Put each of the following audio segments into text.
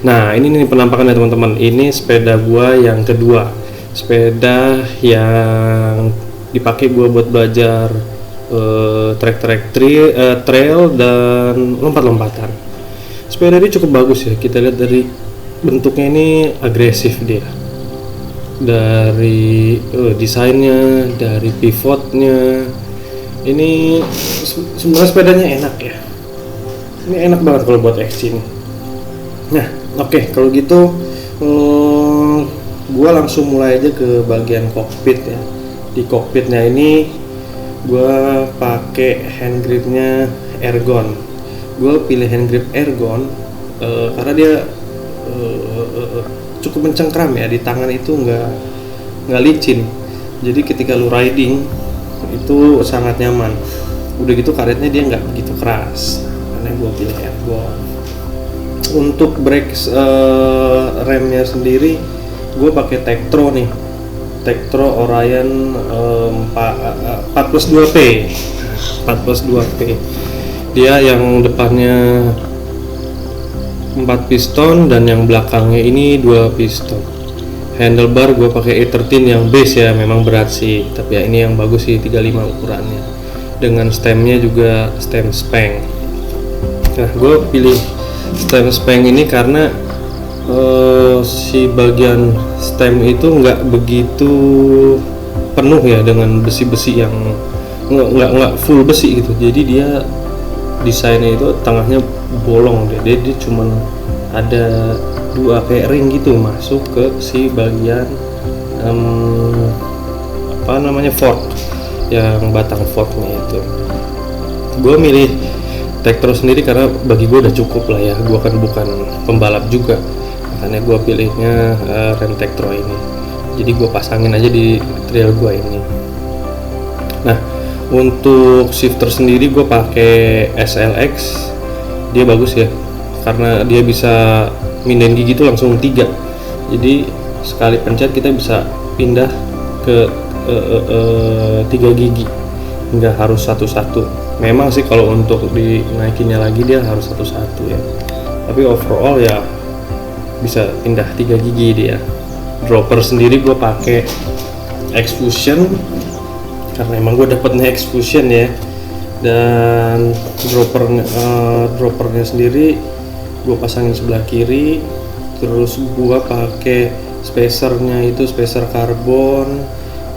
Nah, ini nih penampakannya teman-teman. Ini sepeda gua yang kedua. Sepeda yang dipakai gua buat belajar trail dan lompat-lompatan. Sepeda ini cukup bagus ya. Kita lihat dari bentuknya, ini agresif dia. Dari desainnya, dari pivotnya. Ini sebenarnya sepedanya enak ya. Ini enak banget kalau buat XC nih. Nah, oke, kalau gitu gua langsung mulai aja ke bagian kokpit ya. Di kokpitnya ini gua pakai hand gripnya Ergon. Gua pilih hand grip Ergon karena dia cukup mencengkram ya, di tangan itu nggak licin. Jadi ketika lu riding itu sangat nyaman. Udah gitu karetnya dia nggak begitu keras, karena gue pilih Ergon. Untuk brake remnya sendiri gue pakai Tektro nih, Tektro Orion 4+2P. Dia yang depannya 4 piston dan yang belakangnya ini 2 piston. Handlebar gue pakai E13 yang base ya, memang berat sih, tapi ya ini yang bagus sih, 35 ukurannya. Dengan stemnya juga stem Spang. Nah, gue pilih stem Spang ini karena si bagian stem itu nggak begitu penuh ya, dengan besi-besi yang nggak full besi gitu. Jadi dia desainnya itu tengahnya bolong deh. Dia cuman ada 2 kayak ring gitu masuk ke si bagian fork, yang batang forknya itu. Gue milih Tektro sendiri karena bagi gue udah cukup lah ya. Gue kan bukan pembalap juga, makanya gue pilihnya rem Tektro ini. Jadi gue pasangin aja di trail gue ini. Nah, untuk shifter sendiri gue pakai SLX. Dia bagus ya, karena dia bisa mindahin gigi itu langsung 3. Jadi sekali pencet kita bisa pindah ke 3 gigi, nggak harus satu-satu. Memang sih kalau untuk dinaikinnya lagi dia harus satu-satu ya, tapi overall ya bisa pindah 3 gigi dia. Dropper sendiri gue pakai X-Fusion karena emang gue dapetnya X-Fusion ya. Dan droppernya sendiri gue pasangin sebelah kiri. Terus gue pakai spacernya itu spacer karbon,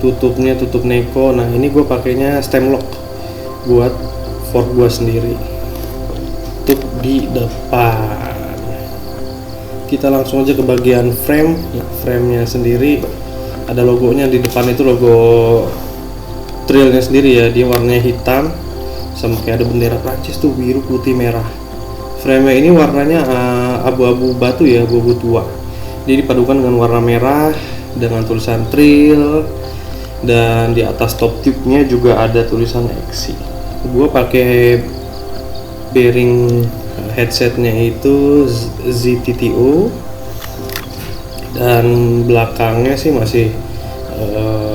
tutupnya tutup Neko. Nah, ini gue pakainya stem lock buat fork gue sendiri untuk di depan. Kita langsung aja ke bagian frame. Nah, framenya sendiri ada logonya di depan, itu logo trailnya sendiri ya. Dia warnanya hitam sama kayak ada bendera Prancis tuh, biru putih merah. Frame ini warnanya abu-abu batu ya, abu-abu tua. Dia dipadukan dengan warna merah dengan tulisan trail, dan di atas top tube-nya juga ada tulisan XC. Gue pakai bearing headsetnya itu ZTTO, dan belakangnya sih masih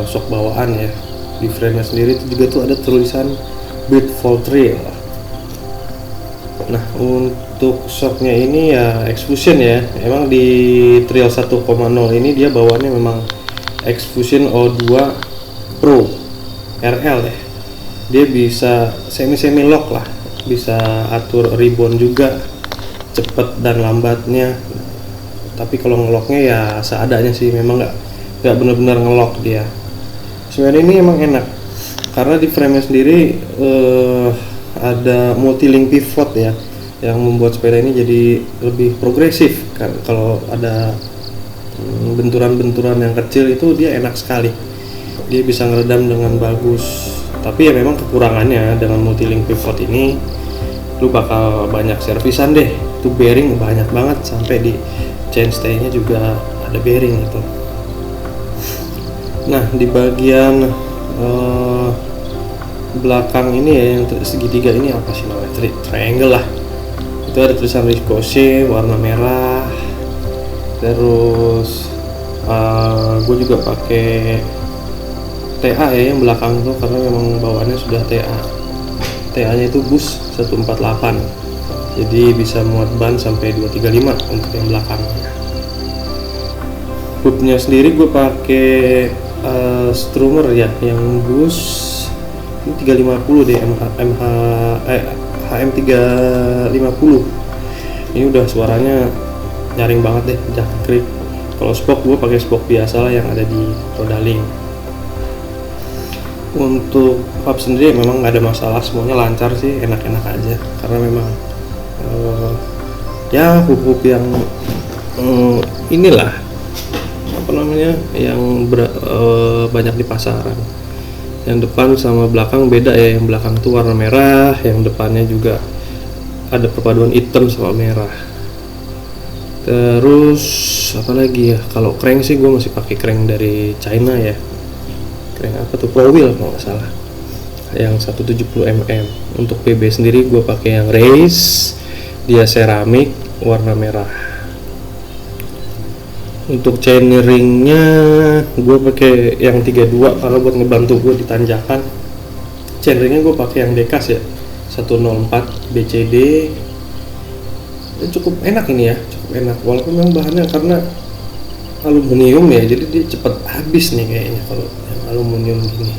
shock bawaan ya. Di frame-nya sendiri itu juga tuh ada tulisan Built for Trail. Nah, untuk shocknya ini ya X-Fusion ya. Emang di Trail 1.0 ini dia bawaannya memang X-Fusion O2 Pro RL ya. Dia bisa semi lock lah, bisa atur ribbon juga, cepet dan lambatnya. Tapi kalau ngelocknya ya seadanya sih, memang nggak benar-benar ngelock dia. Sebenarnya ini emang enak karena di frame-nya sendiri ada multi-link pivot ya, yang membuat sepeda ini jadi lebih progresif. Kan kalau ada benturan-benturan yang kecil itu dia enak sekali, dia bisa ngeredam dengan bagus. Tapi ya memang kekurangannya dengan multi-link pivot ini, lu bakal banyak servisan deh. Itu bearing banyak banget, sampai di chainstay-nya juga ada bearing itu. Nah, di bagian belakang ini ya, yang segitiga ini apa sih namanya, triangle lah, itu ada tulisan Ricochet warna merah. Terus gue juga pakai TA ya yang belakang tuh, karena memang bawaannya sudah TA nya itu Bus 148. jadi bisa muat ban sampai 235 untuk yang belakangnya. Hoodnya sendiri gue pakai Strummer ya, yang bus ini 350 deh, HM350. Ini udah suaranya nyaring banget deh, jangkrik. Kalau spok gue pakai spok biasa lah yang ada di Rodaling. Untuk hub sendiri memang nggak ada masalah, semuanya lancar sih, enak-enak aja, karena memang ya hub-hub yang inilah apa namanya, yang banyak di pasaran. Yang depan sama belakang beda ya, yang belakang tuh warna merah, yang depannya juga ada perpaduan hitam sama merah. Terus apa lagi ya, kalau crank sih gue masih pakai crank dari China ya, crank apa tuh, Pro Wheel kalau nggak salah, yang 170 mm. Untuk PB sendiri gue pakai yang race, dia seramik warna merah. Untuk chainringnya gue pakai yang 32 karena buat ngebantu gue di tanjakan. Chainringnya gue pakai yang Dekas ya, 104 BCD. Cukup enak ini ya, cukup enak, walaupun memang bahannya karena aluminium ya, jadi dia cepet habis nih kayaknya kalau yang aluminium gini.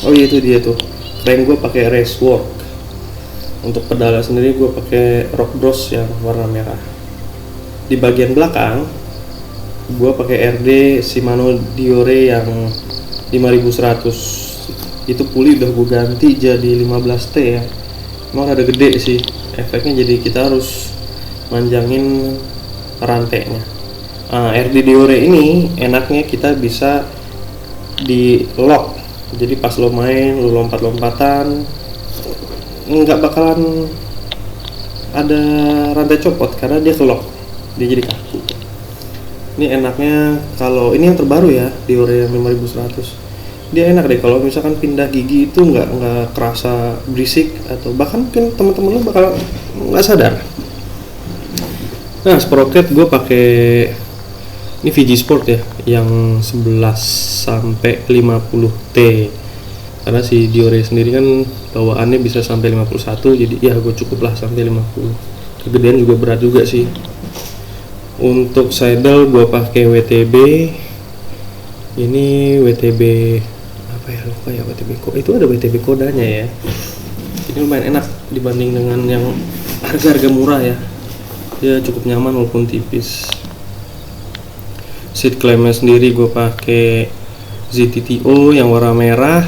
Oh iya, itu dia tuh crank gue pakai Racework. Untuk pedalnya sendiri gue pakai Rock Bros yang warna merah. Di bagian belakang gue pakai RD Shimano Diore yang 5100. Itu puli udah gue ganti jadi 15T ya, emang rada gede sih efeknya, jadi kita harus manjangin rantainya. RD Diore ini enaknya kita bisa di lock, jadi pas lo main, lo lompat-lompatan nggak bakalan ada rantai copot karena dia ke-lock, dia jadi kaku. Ini enaknya kalau ini yang terbaru ya, Diore yang 5100. Dia enak deh kalau misalkan pindah gigi itu nggak kerasa berisik, atau bahkan mungkin teman-teman lo bakal nggak sadar. Nah, sprocket gue pakai ini VG Sport ya, yang 11 sampai 50T. Karena si Diore sendiri kan bawaannya bisa sampai 51, jadi ya gue cukup lah sampai 50. Kegedean juga berat juga sih. Untuk saddle gue pakai WTB. Ini WTB apa ya, lupa ya, WTB kok itu ada WTB kodanya ya. Ini lumayan enak dibanding dengan yang harga-harga murah ya. Dia cukup nyaman walaupun tipis. Seat clampnya sendiri gue pakai ZTTO yang warna merah,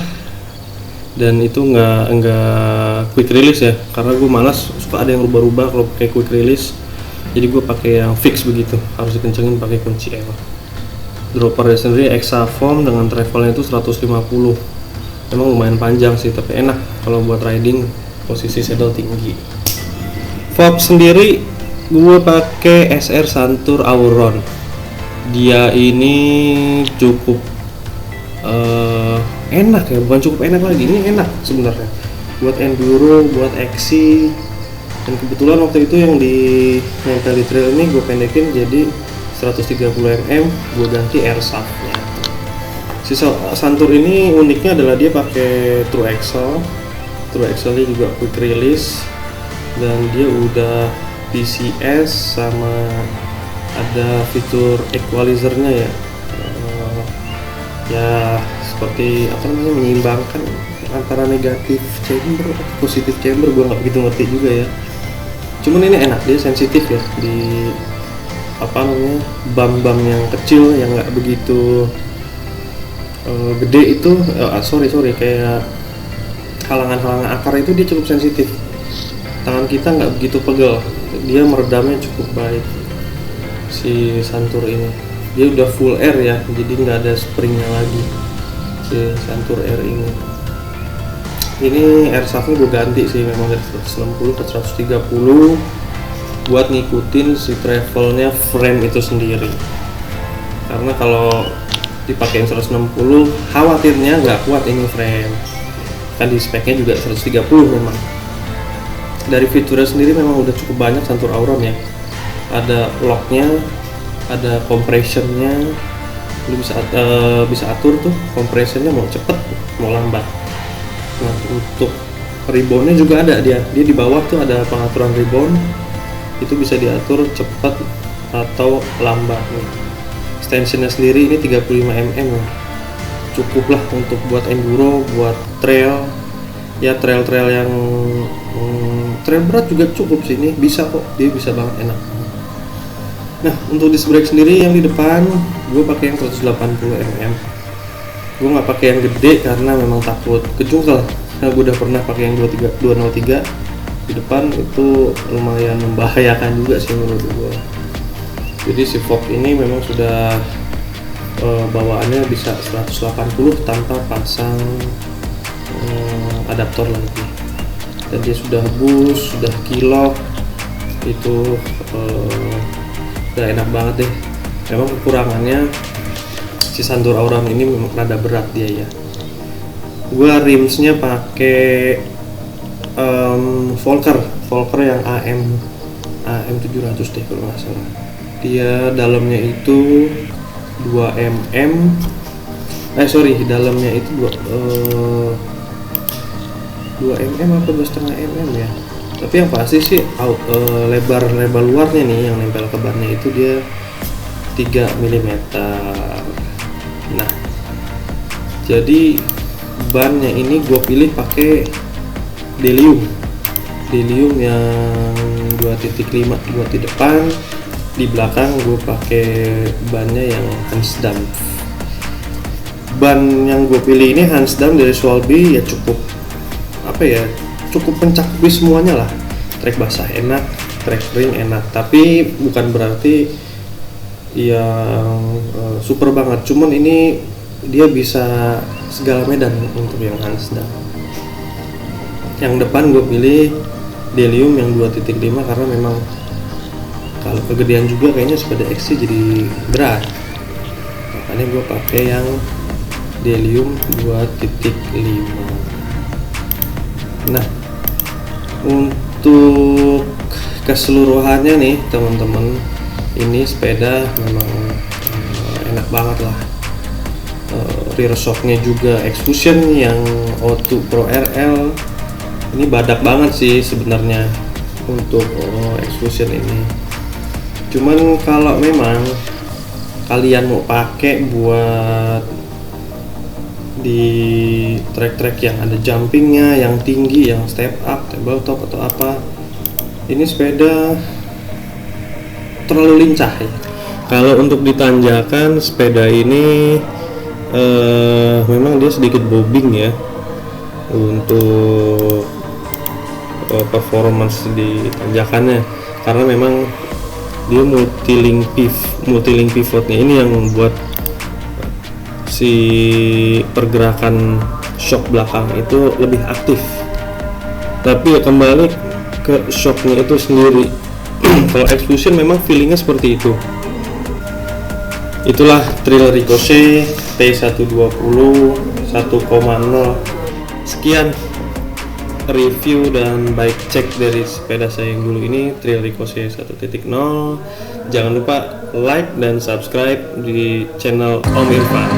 dan itu nggak quick release ya, karena gue malas, suka ada yang rubah-rubah kalau pakai quick release. Jadi gue pakai yang fix begitu, harus dikencengin pakai kunci L. Droppernya sendiri Exafoam dengan travelnya itu 150. Emang lumayan panjang sih, tapi enak kalau buat riding, posisi saddle tinggi. Fob sendiri gue pakai SR Santur Auron. Dia ini cukup enak ya, bukan cukup enak lagi, ini enak sebenarnya buat enduro, buat XC. Dan kebetulan waktu itu yang di nempel di trail ini gue pendekin jadi 130 mm, gue ganti air shaftnya. Si Santur ini uniknya adalah dia pakai true axle. True axle-nya juga quick release, dan dia udah PCS sama ada fitur equalizer-nya ya. Ya seperti apa namanya, menyeimbangkan antara negatif chamber atau positif chamber, gue nggak begitu ngerti juga ya. Cuman ini enak, dia sensitif ya di apa namanya, bam-bam yang kecil yang nggak begitu gede itu, sorry kayak halangan-halangan akar itu dia cukup sensitif. Tangan kita nggak begitu pegel, dia meredamnya cukup baik. Si Santur ini dia udah full air ya, jadi nggak ada springnya lagi si Santur Air ini. Ini air shaftnya gue ganti sih, memang dari 160 ke 130 buat ngikutin si travelnya frame itu sendiri. Karena kalau dipakein 160 khawatirnya nggak kuat ini frame, kan di speknya juga 130 memang. Dari fiturnya sendiri memang udah cukup banyak Santur Auron ya, ada locknya, ada compressionnya, lu bisa atur tuh compressionnya mau cepet mau lambat. Nah, untuk Reboundnya juga ada, dia di bawah tuh ada pengaturan rebound, itu bisa diatur cepat atau lambat nih. Extensionnya sendiri ini 35 mm ya. Cukup lah untuk buat enduro, buat trail ya, trail yang trail berat juga cukup sih, ini bisa kok, dia bisa banget, enak. Nah, untuk disc brake sendiri yang di depan gue pakai yang 180 mm. Gue nggak pakai yang gede karena memang takut kejungkel. Nah, gue udah pernah pakai yang 203 di depan, itu lumayan membahayakan juga sih menurut gue. Jadi si Fox ini memang sudah bawaannya bisa 180 tanpa pasang adaptor lagi, dan dia sudah boost, sudah kilock, itu udah enak banget deh. Memang kekurangannya si Santur Auram ini memang rada berat dia ya. Gua rimsnya pakai Volker yang AM 700 deh kalau nggak salah. Dia dalamnya itu 2 mm, dalamnya itu 2 mm apa 2,5 mm ya. Tapi yang pasti sih lebar luarnya nih yang nempel ke bannya itu dia 3 mm. Nah, jadi bannya ini gue pilih pakai Delium yang 2.5 buat di depan, di belakang gue pakai bannya yang Hansdam. Ban yang gue pilih ini Hansdam dari Swalby ya, cukup mencakupi semuanya lah. Trek basah enak, trek kering enak, tapi bukan berarti yang super banget. Cuman ini dia bisa segala medan untuk yang Hansdam. Yang depan gue pilih Delium yang 2.5 karena memang kalau kegedean juga kayaknya sepeda X jadi berat, makanya gue pakai yang Delium 2.5. Nah, untuk keseluruhannya nih teman-teman, ini sepeda memang enak banget lah. Rear shocknya juga Extrusion yang O2 Pro RL, ini badak banget sih sebenarnya untuk Extrusion ini. Cuman kalau memang kalian mau pakai buat di trek-trek yang ada jumpingnya, yang tinggi, yang step up, tabletop atau apa, ini sepeda terlalu lincah ya. Kalau untuk ditanjakan, sepeda ini memang dia sedikit bobbing ya untuk performance di tanjakannya, karena memang dia multi-link pivotnya ini yang membuat si pergerakan shock belakang itu lebih aktif. Tapi ya kembali ke shocknya itu sendiri. Kalau Extrusion memang feelingnya seperti itu. Itulah Trail Ricochet P120 1,0. Sekian review dan bike check dari sepeda saya yang dulu ini, Trail Ricochet 1.0. Jangan lupa like dan subscribe di channel Om Irfan.